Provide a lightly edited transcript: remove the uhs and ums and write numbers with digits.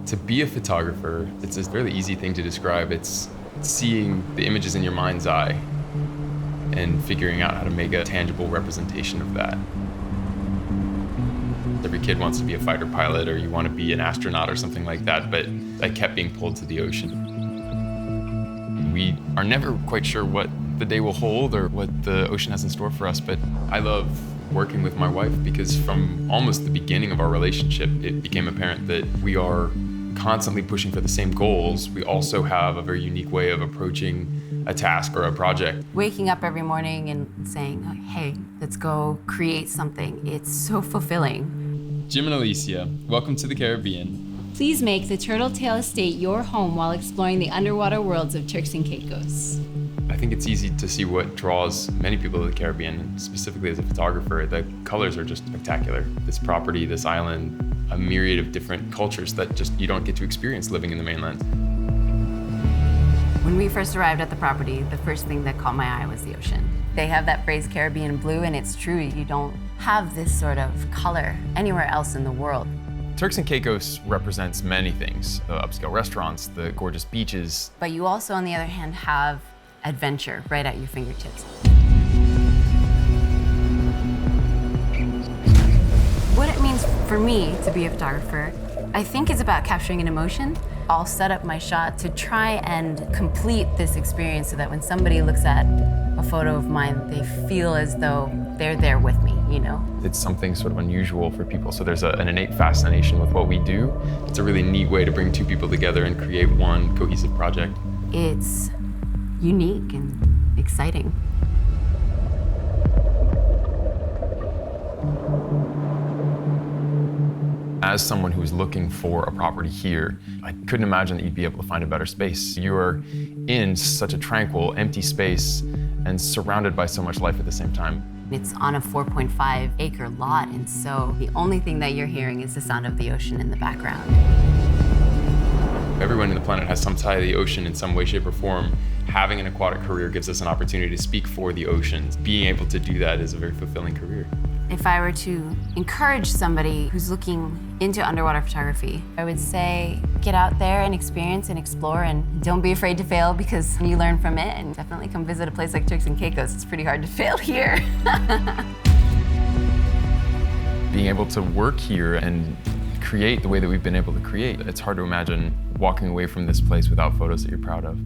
To be a photographer, it's a fairly easy thing to describe. It's seeing the images in your mind's eye and figuring out how to make a tangible representation of that. Every kid wants to be a fighter pilot, or you want to be an astronaut or something like that, but I kept being pulled to the ocean. We are never quite sure what the day will hold or what the ocean has in store for us, but I love working with my wife because from almost the beginning of our relationship, it became apparent that we are constantly pushing for the same goals. We also have a very unique way of approaching a task or a project. Waking up every morning and saying, hey, let's go create something. It's so fulfilling. Jim and Alicia, welcome to the Caribbean. Please make the Turtle Tail Estate your home while exploring the underwater worlds of Turks and Caicos. I think it's easy to see what draws many people to the Caribbean, and specifically as a photographer. The colors are just spectacular. This property, this island, a myriad of different cultures that just you don't get to experience living in the mainland. When we first arrived at the property, the first thing that caught my eye was the ocean. They have that phrase Caribbean blue, and it's true. You don't have this sort of color anywhere else in the world. Turks and Caicos represents many things, the upscale restaurants, the gorgeous beaches. But you also, on the other hand, have adventure right at your fingertips. What it means for me to be a photographer, I think it's about capturing an emotion. I'll set up my shot to try and complete this experience so that when somebody looks at a photo of mine, they feel as though they're there with me, you know? It's something sort of unusual for people, so there's an innate fascination with what we do. It's a really neat way to bring two people together and create one cohesive project. It's unique and exciting. As someone who's looking for a property here, I couldn't imagine that you'd be able to find a better space. You're in such a tranquil, empty space and surrounded by so much life at the same time. It's on a 4.5 acre lot, and so the only thing that you're hearing is the sound of the ocean in the background. Everyone on the planet has some tie to the ocean in some way, shape, or form. Having an aquatic career gives us an opportunity to speak for the oceans. Being able to do that is a very fulfilling career. If I were to encourage somebody who's looking into underwater photography, I would say get out there and experience and explore, and don't be afraid to fail because you learn from it. And definitely come visit a place like Turks and Caicos. It's pretty hard to fail here. Being able to work here and create the way that we've been able to create, it's hard to imagine walking away from this place without photos that you're proud of.